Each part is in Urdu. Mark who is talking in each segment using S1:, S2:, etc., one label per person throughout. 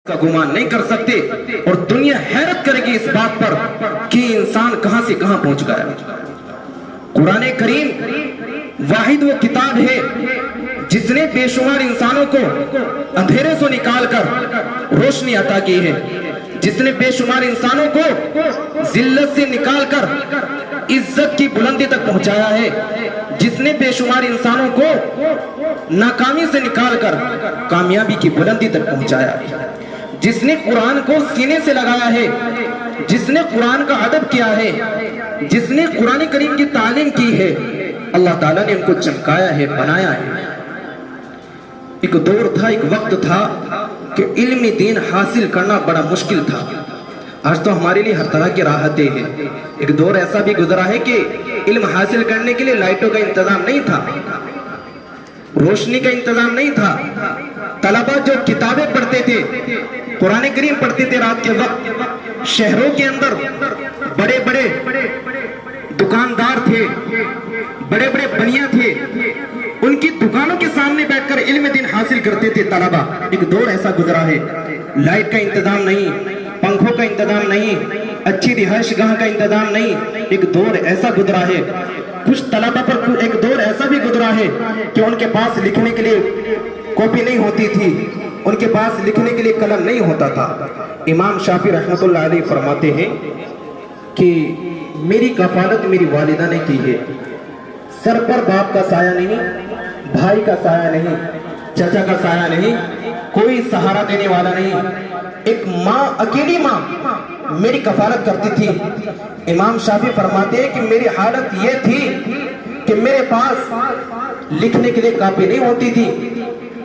S1: کا گمان نہیں کر سکتے اور دنیا حیرت کرے گی اس بات پر کہ انسان کہاں سے کہاں پہنچ گیا۔ قرآن کریم واحد وہ کتاب ہے جس نے بے شمار انسانوں کو اندھیرے سے نکال کر روشنی عطا کی ہے، جس نے بے شمار انسانوں کو ذلت سے نکال کر عزت کی بلندی تک پہنچایا ہے، جس نے بے شمار انسانوں کو ناکامی سے نکال کر کامیابی کی بلندی تک پہنچایا ہے، جس نے قرآن کو سینے سے لگایا ہے، جس نے قرآن کا ادب کیا ہے، جس نے قرآن کریم کی تعلیم کی ہے، اللہ تعالیٰ نے ان کو چمکایا ہے، بنایا ہے۔ ایک دور تھا، ایک وقت تھا کہ علم دین حاصل کرنا بڑا مشکل تھا۔ آج تو ہمارے لیے ہر طرح کی راحتیں ہیں۔ ایک دور ایسا بھی گزرا ہے کہ علم حاصل کرنے کے لیے لائٹوں کا انتظام نہیں تھا، روشنی کا انتظام نہیں تھا۔ طلبہ جو کتابیں پڑھتے تھے، قرآن کریم پڑھتے تھے رات کے وقت، شہروں کے اندر بڑے بڑے دکاندار تھے، بڑے بڑے بنیا تھے، ان کی دکانوں کے سامنے بیٹھ کر علم دین حاصل کرتے تھے طلبہ۔ ایک دور ایسا گزرا ہے، لائٹ کا انتظام نہیں، پنکھوں کا انتظام نہیں، اچھی رہائش گاہ کا انتظام نہیں۔ ایک دور ایسا گزرا ہے، کچھ طلبہ پر ایک دور ایسا بھی گزرا ہے کہ ان کے پاس لکھنے کے لیے کاپی نہیں ہوتی تھی، ان کے پاس لکھنے کے لیے قلم نہیں ہوتا تھا۔ امام شافعی رحمۃ اللہ علیہ فرماتے ہیں کہ میری کفالت میری والدہ نے کی ہے، سر پر باپ کا سایہ نہیں، بھائی کا سایہ نہیں، چچا کا سایہ نہیں، کوئی سہارا دینے والا نہیں، ایک ماں، اکیلی ماں میری کفالت کرتی تھی۔ امام شافعی فرماتے ہیں کہ میری حالت یہ تھی کہ میرے پاس لکھنے کے لیے کاپی نہیں ہوتی تھی۔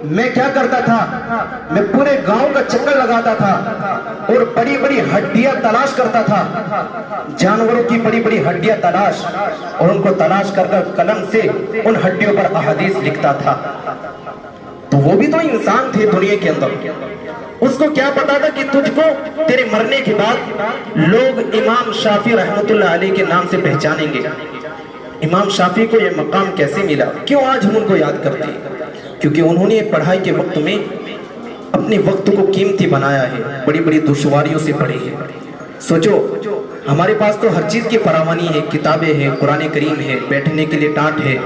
S1: میں کیا کرتا تھا، میں پورے گاؤں کا چکر لگاتا تھا اور بڑی بڑی ہڈیاں تلاش کرتا تھا، جانوروں کی بڑی بڑی ہڈیاں تلاش، اور ان کو تلاش کر کر قلم سے ان ہڈیوں پر احادیث لکھتا تھا۔ تو وہ بھی تو انسان تھے دنیا کے اندر، اس کو کیا پتا تھا کہ تجھ کو تیرے مرنے کے بعد لوگ امام شافعی رحمۃ اللہ علیہ کے نام سے پہچانیں گے۔ امام شافعی کو یہ مقام کیسے ملا؟ کیوں آج ہم ان کو یاد کرتے ہیں؟ کیونکہ انہوں نے پڑھائی کے وقت میں اپنے وقت کو قیمتی بنایا ہے، بڑی بڑی دشواریوں سے پڑھی ہے۔ سوچو، ہمارے پاس تو ہر چیز کی فراوانی ہے، کتابیں ہیں، قرآن کریم ہے، بیٹھنے کے لیے ٹاٹ ہے،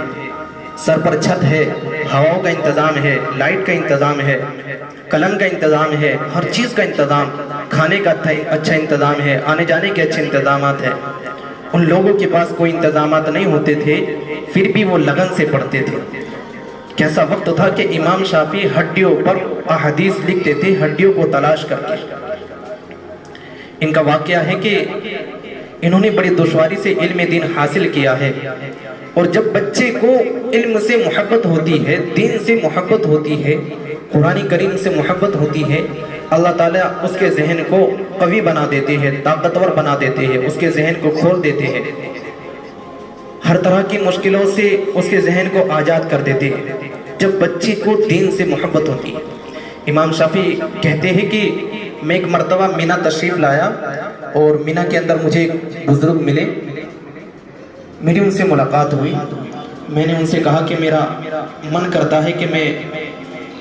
S1: سر پر چھت ہے، ہواؤں کا انتظام ہے، لائٹ کا انتظام ہے، قلم کا انتظام ہے، ہر چیز کا انتظام، کھانے کا اچھا انتظام ہے، آنے جانے کے اچھے انتظامات ہیں۔ ان لوگوں کے پاس کوئی انتظامات نہیں ہوتے تھے، پھر بھی وہ لگن سے پڑھتے تھے۔ کیسا وقت تھا کہ امام شافعی ہڈیوں پر احادیث لکھتے تھے، ہڈیوں کو تلاش کر کے۔ ان کا واقعہ ہے کہ انہوں نے بڑی دشواری سے علم دین حاصل کیا ہے، اور جب بچے کو علم سے محبت ہوتی ہے، دین سے محبت ہوتی ہے، قرآن کریم سے محبت ہوتی ہے، اللہ تعالیٰ اس کے ذہن کو قوی بنا دیتے ہیں، طاقتور بنا دیتے ہیں، اس کے ذہن کو کھول دیتے ہیں، ہر طرح کی مشکلوں سے اس کے ذہن کو آزاد کر دیتے ہیں جب بچے کو دین سے محبت ہوتی ہے۔ امام شافعی کہتے ہیں کہ میں ایک مرتبہ مینا تشریف لایا اور مینا کے اندر مجھے ایک بزرگ ملے، میری ان سے ملاقات ہوئی۔ میں نے ان سے کہا کہ میرا من کرتا ہے کہ میں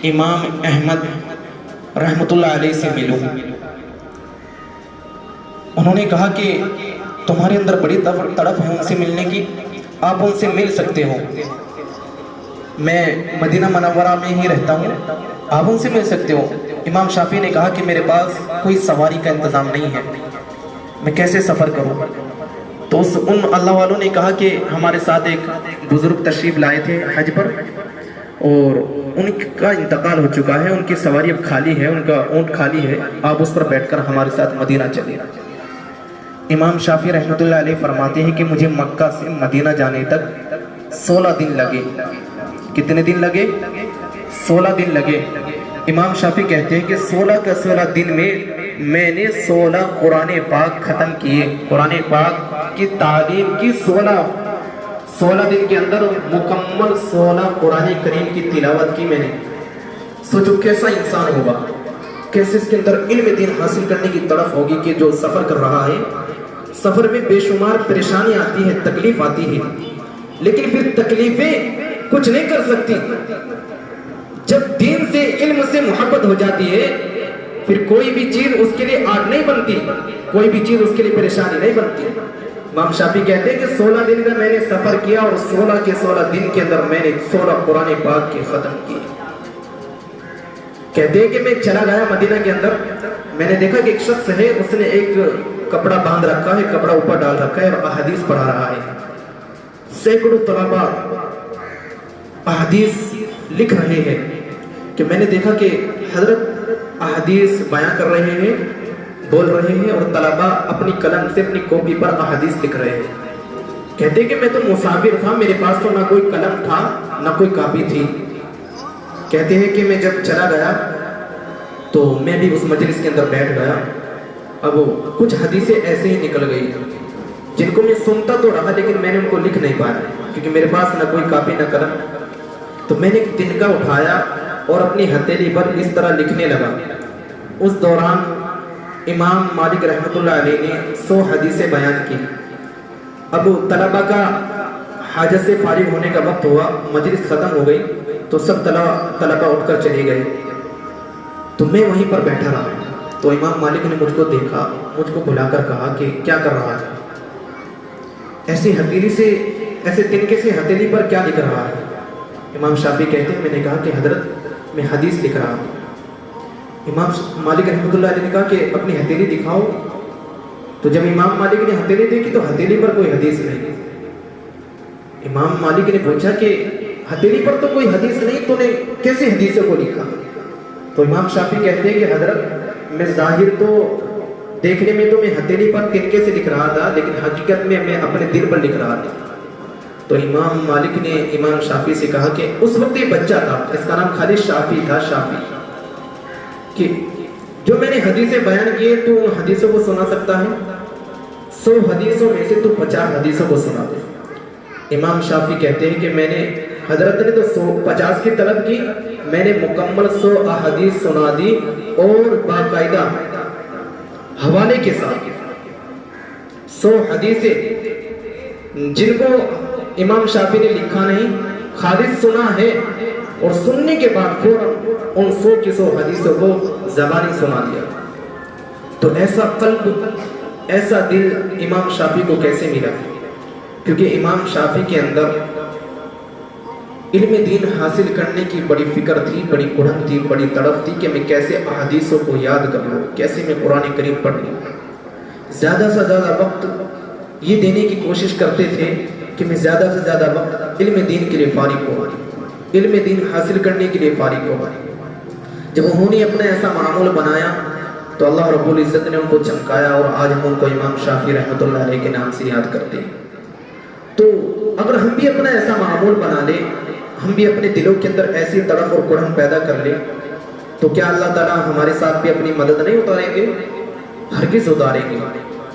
S1: امام احمد رحمۃ اللہ علیہ سے ملوں۔ انہوں نے کہا کہ تمہارے اندر بڑی تڑپ ہے ان سے ملنے کی، آپ ان سے مل سکتے ہو، میں مدینہ منورہ میں ہی رہتا ہوں، آپ ان سے مل سکتے ہو۔ امام شافعی نے کہا کہ میرے پاس کوئی سواری کا انتظام نہیں ہے، میں کیسے سفر کروں؟ تو ان اللہ والوں نے کہا کہ ہمارے ساتھ ایک بزرگ تشریف لائے تھے حج پر، اور ان کا انتقال ہو چکا ہے، ان کی سواری اب خالی ہے، ان کا اونٹ خالی ہے، آپ اس پر بیٹھ کر ہمارے ساتھ مدینہ چلیں۔ امام شافعی رحمۃ اللہ علیہ فرماتے ہیں کہ مجھے مکہ سے مدینہ جانے تک 16 دن لگے۔ کتنے دن لگے؟ 16 دن لگے۔ امام شافعی کہتے ہیں کہ 16 دن میں میں نے 16 قرآن پاک ختم کیے، قرآن پاک کی تعلیم کی 16 دن کے اندر مکمل 16 قرآن کریم کی تلاوت کی میں نے۔ سوچو کیسا انسان ہوگا، کیسے اس کے اندر علم دین حاصل کرنے کی طرف ہوگی کہ جو سفر کر رہا ہے، سفر میں بے شمار پریشانی آتی ہے، تکلیف آتی ہے، لیکن پھر تکلیفیں کچھ نہیں کر سکتی۔ جب دین سے، علم سے محبت ہو جاتی ہے پھر کوئی بھی چیز اس کے لیے آگ نہیں بنتی، کوئی بھی چیز اس کے لیے پریشانی نہیں بنتی۔ امام شافعی کہتے ہیں کہ 16 دن کا میں نے سفر کیا اور 16 کے 16 دن کے اندر میں نے 16 قرآن پاک کے ختم کیے۔ کہتے ہیں کہ میں چلا گیا مدینہ کے اندر، میں نے دیکھا کہ ایک شخص ہے، اس نے ایک کپڑا باندھ رکھا ہے، کپڑا اوپر ڈال رکھا ہے اور احادیث پڑھا رہا ہے۔ سینکڑوں طلباء احادیث لکھ رہے ہیں کہ میں نے دیکھا کہ حضرت احادیث بیان کر رہے ہیں، بول رہے ہیں اور طلباء اپنی قلم سے اپنی کاپی پر احادیث لکھ رہے ہیں۔ کہتے ہیں کہ میں تو مسافر تھا، میرے پاس تو نہ کوئی قلم تھا نہ کوئی کاپی تھی۔ کہتے ہیں کہ میں جب چلا گیا تو میں بھی اس مجلس کے اندر بیٹھ گیا۔ اب کچھ حدیثیں ایسے ہی نکل گئی جن کو میں سنتا تو رہا لیکن میں نے ان کو لکھ نہیں پایا کیونکہ میرے پاس نہ کوئی کاپی نہ قلم۔ تو میں نے ایک تنکا اٹھایا اور اپنی ہتھیلی پر اس طرح لکھنے لگا۔ اس دوران امام مالک رحمۃ اللہ علیہ نے 100 حدیثیں بیان کی۔ اب طلباء کا حاجت سے فارغ ہونے کا وقت ہوا، مجلس ختم ہو گئی تو سب طلباء اٹھ کر چلے گئے، تو میں وہیں پر بیٹھا رہا۔ تو امام مالک نے مجھ کو دیکھا، مجھ کو بلا کر کہا کہ کیا کر رہا ہے، ایسی ہتھیلی سے، ایسے تنکے سے ہتھیلی پر کیا لکھ رہا ہے؟ امام شافعی کہتے ہیں میں نے کہا کہ حضرت میں حدیث لکھ رہا ہوں۔ امام مالک رحمۃ اللہ علیہ نے کہا کہ اپنی ہتھیلی دکھاؤ۔ تو جب امام مالک نے ہتھیلی دیکھی تو ہتھیلی پر کوئی حدیث نہیں۔ امام مالک نے پوچھا کہ ہتھیلی پر تو کوئی حدیث نہیں، تو نے کیسے حدیثوں کو لکھا؟ تو امام شافعی کہتے ہیں کہ حضرت میں ظاہر تو دیکھنے میں تو میں ہتھیلی پر تنکے سے لکھ رہا تھا لیکن حقیقت میں میں اپنے دل پر لکھ رہا تھا۔ تو امام مالک نے امام شافعی سے کہا کہ اس وقت یہ بچہ تھا، اس کا نام خالد شافعی تھا، شافعی، کہ جو میں نے حدیثیں بیان کیے تو ان حدیثوں کو سنا سکتا ہے؟ 100 حدیثوں میں سے تو 50 حدیثوں کو سنا دے۔ امام شافعی کہتے ہیں کہ میں نے، حضرت نے تو 50 کی طلب کی، میں نے مکمل 100 احادیث سنا دی اور باقاعدہ حوالے کے ساتھ 100 حدیثیں جن کو امام شافعی نے لکھا نہیں، خالد سنا ہے اور سننے کے بعد فوراً ان 100 کی 100 حدیثوں کو زبانی سنا دیا۔ تو ایسا قلب، ایسا دل امام شافعی کو کیسے ملا؟ کیونکہ امام شافعی کے اندر علم دین حاصل کرنے کی بڑی فکر تھی، بڑی کڑھن تھی، بڑی تڑپ تھی کہ میں کیسے احادیثوں کو یاد کر لوں، کیسے میں قرآن کریم پڑھ لوں۔ زیادہ سے زیادہ وقت یہ دینے کی کوشش کرتے تھے کہ میں زیادہ سے زیادہ وقت علم دین کے لیے فارغ ہوں، علم دین حاصل کرنے کے لیے فارغ ہوں۔ جب انہوں نے اپنا ایسا معمول بنایا تو اللہ رب العزت نے ان کو چمکایا اور آج ہم ان کو امام شافعی رحمۃ اللہ علیہ کے نام سے یاد کرتے ہیں۔ تو اگر ہم بھی اپنا ایسا معمول بنا لیں، ہم بھی اپنے دلوں کے اندر ایسی تڑپ اور کڑھن پیدا کر لیں، تو کیا اللہ تعالیٰ ہمارے ساتھ بھی اپنی مدد نہیں اتاریں گے؟ ہرگز اتاریں گے۔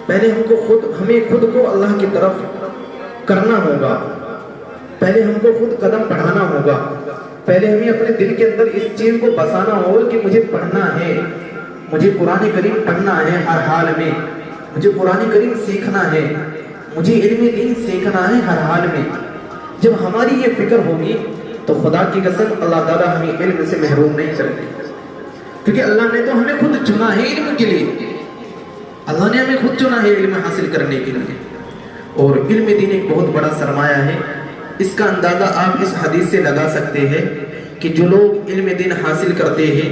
S1: پہلے ہمیں خود کو اللہ کی طرف کرنا ہوگا، پہلے ہم کو خود قدم بڑھانا ہوگا، پہلے ہمیں اپنے دل کے اندر اس چیز کو بسانا ہوگا کہ مجھے پڑھنا ہے، مجھے قرآن کریم پڑھنا ہے ہر حال میں، مجھے قرآن کریم سیکھنا ہے، مجھے علم دین سیکھنا ہے ہر حال میں۔ جب ہماری یہ فکر ہوگی تو خدا کی قسم اللہ تعالیٰ ہمیں علم سے محروم نہیں کرے گا، کیونکہ اللہ نے تو ہمیں خود چنا ہے علم کے لیے، اللہ نے ہمیں خود چنا ہے علم حاصل کرنے کے لیے۔ اور علم دین ایک بہت بڑا سرمایہ ہے، اس کا اندازہ آپ اس حدیث سے لگا سکتے ہیں کہ جو لوگ علم دین حاصل کرتے ہیں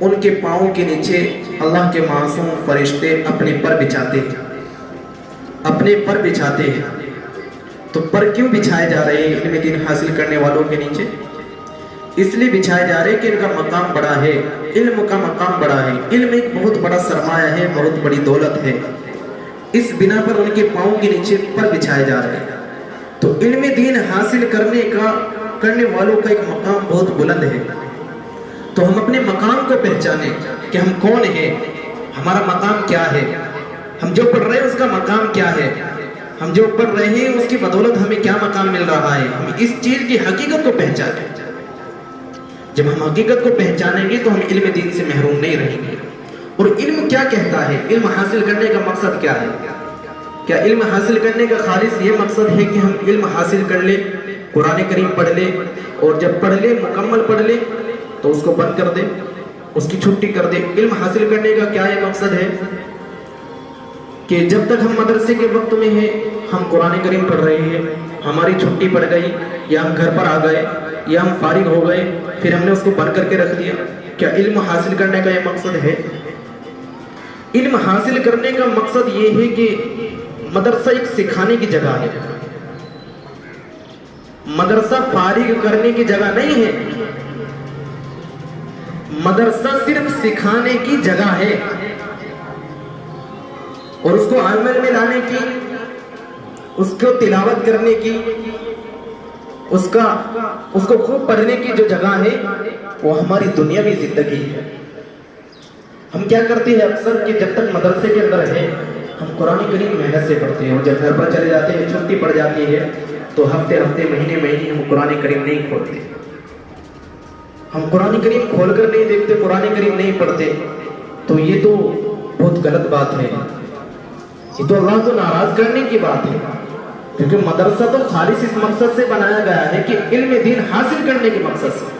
S1: ان کے پاؤں کے نیچے اللہ کے معصوم فرشتے اپنے پر بچھاتے ہیں، اپنے پر بچھاتے ہیں۔ تو پر کیوں بچھائے جا رہے ہیں علم دین حاصل کرنے والوں کے نیچے؟ اس لیے بچھائے جا رہے ہیں کہ ان کا مقام بڑا ہے، علم کا مقام بڑا ہے، علم ایک بہت بڑا سرمایہ ہے، بہت بڑی دولت ہے، اس بنا پر ان کے پاؤں کے نیچے پر بچھائے جا رہے ہیں۔ تو علم دین حاصل کرنے والوں کا ایک مقام بہت بلند ہے۔ تو ہم اپنے مقام کو پہچانیں کہ ہم کون ہیں، ہمارا مقام کیا ہے، ہم جو پڑھ رہے ہیں اس کا مقام کیا ہے، ہم جو پڑھ رہے ہیں اس کی بدولت ہمیں کیا مقام مل رہا ہے، ہم اس چیز کی حقیقت کو پہچانیں۔ جب ہم حقیقت کو پہچانیں گے تو ہم علم دین سے محروم نہیں رہیں گے۔ اور علم کیا کہتا ہے، علم حاصل کرنے کا مقصد کیا ہے؟ کیا علم حاصل کرنے کا خالص یہ مقصد ہے کہ ہم علم حاصل کر لیں، قرآن کریم پڑھ لیں اور جب پڑھ لیں، مکمل پڑھ لیں تو اس کو بند کر دیں؟ اس کی چھٹی کر دے. علم حاصل کرنے کا کیا یہ مقصد ہے کہ جب تک ہم مدرسے کے وقت میں ہیں ہم قرآن کریم پڑھ رہے ہیں, ہماری چھٹی پڑ گئی یا ہم گھر پر آ گئے یا ہم فارغ ہو گئے, پھر ہم نے اس کو بند کر کے رکھ دیا, کیا علم حاصل کرنے کا یہ مقصد ہے؟ علم حاصل کرنے کا مقصد یہ ہے کہ مدرسہ ایک سکھانے کی جگہ ہے, مدرسہ فارغ کرنے کی جگہ نہیں ہے, مدرسہ صرف سکھانے کی جگہ ہے, اور اس کو عمل میں لانے کی, اس کو تلاوت کرنے کی, اس کو خوب پڑھنے کی جو جگہ ہے وہ ہماری دنیاوی زندگی ہے. ہم کیا کرتے ہیں اکثر کہ جب تک مدرسے کے اندر ہے ہم قرآن کریم محنت سے پڑھتے ہیں, اور جب گھر پر چلے جاتے ہیں چھٹی پڑ جاتی ہے تو ہفتے مہینے ہم قرآن کریم نہیں کھولتے, ہم قرآن کریم کھول کر نہیں دیکھتے, قرآن کریم نہیں پڑھتے. تو یہ تو بہت غلط بات ہے, یہ تو اللہ کو ناراض کرنے کی بات ہے, کیونکہ مدرسہ تو خالص اس مقصد سے بنایا گیا ہے کہ علم دین حاصل کرنے کے مقصد سے,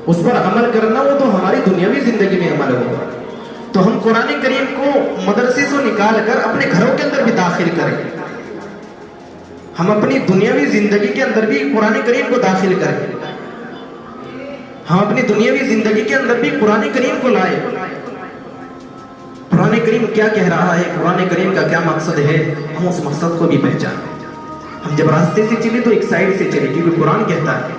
S1: اس پر عمل کرنا وہ تو ہماری دنیاوی زندگی میں عمل ہوگا. تو ہم قرآن کریم کو مدرسے سے نکال کر اپنے گھروں کے اندر بھی داخل کریں, ہم اپنی دنیاوی زندگی کے اندر بھی قرآن کریم کو داخل کریں, ہم اپنی دنیاوی زندگی کے اندر بھی قرآن کریم کو لائیں. قرآن کریم کیا کہہ رہا ہے, قرآن کریم کا کیا مقصد ہے, ہم اس مقصد کو بھی پہچانیں. ہم جب راستے سے چلے تو ایک سائڈ سے چلے, کیونکہ قرآن کہتا ہے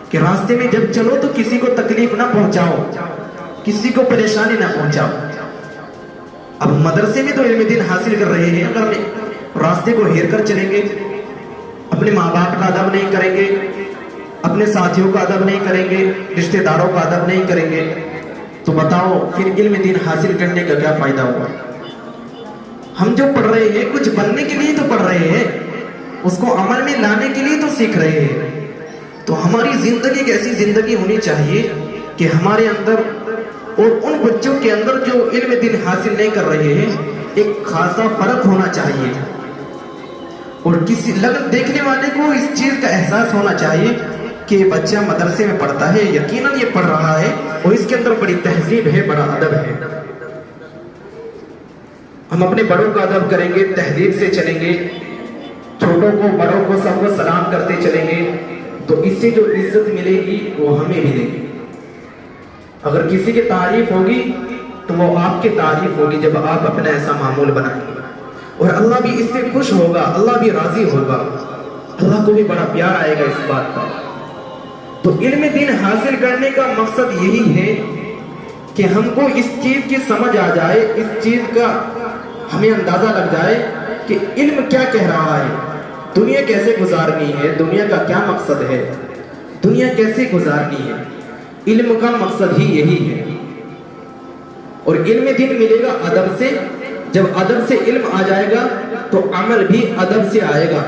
S1: کہ راستے میں جب چلو تو کسی کو تکلیف نہ پہنچاؤ, کسی کو پریشانی نہ پہنچاؤ. اب مدرسے میں تو علم دین حاصل کر رہے ہیں, اگر ہم راستے کو ہیر کر چلیں گے, اپنے ماں باپ کا ادب نہیں کریں گے, اپنے ساتھیوں کا ادب نہیں کریں گے, رشتہ داروں کا ادب نہیں کریں گے, تو بتاؤ پھر علم دین حاصل کرنے کا کیا فائدہ ہوگا؟ ہم جو پڑھ رہے ہیں کچھ بننے کے لیے تو پڑھ رہے ہیں, اس کو عمل میں لانے کے لیے تو سیکھ رہے ہیں. تو ہماری زندگی ایک ایسی زندگی ہونی چاہیے کہ ہمارے اندر اور ان بچوں کے اندر جو علم دین حاصل نہیں کر رہے ہیں ایک خاصا فرق ہونا چاہیے, اور کسی دیکھنے والے کو اس چیز کا احساس ہونا چاہیے کہ بچہ مدرسے میں پڑھتا ہے, یقیناً یہ پڑھ رہا ہے اور اس کے اندر بڑی تہذیب ہے, بڑا ادب ہے. ہم اپنے بڑوں کا ادب کریں گے, تہذیب سے چلیں گے, چھوٹوں کو بڑوں کو سب کو سلام کرتے چلیں گے, تو اس سے جو عزت ملے گی وہ ہمیں ملے گی. اگر کسی کی تعریف ہوگی تو وہ آپ کی تعریف ہوگی جب آپ اپنا ایسا معمول بنائیں گے, اور اللہ بھی اس سے خوش ہوگا, اللہ بھی راضی ہوگا, اللہ کو بھی بڑا پیار آئے گا اس بات پر. تو علم دین حاصل کرنے کا مقصد یہی ہے کہ ہم کو اس چیز کی سمجھ آ جائے, اس چیز کا ہمیں اندازہ لگ جائے کہ علم کیا کہہ رہا ہے, دنیا کیسے گزارنی ہے, دنیا کا کیا مقصد ہے, دنیا کیسے گزارنی ہے. علم کا مقصد ہی یہی ہے. اور علم دین ملے گا ادب سے, جب ادب سے علم آ جائے گا تو عمل بھی ادب سے آئے گا.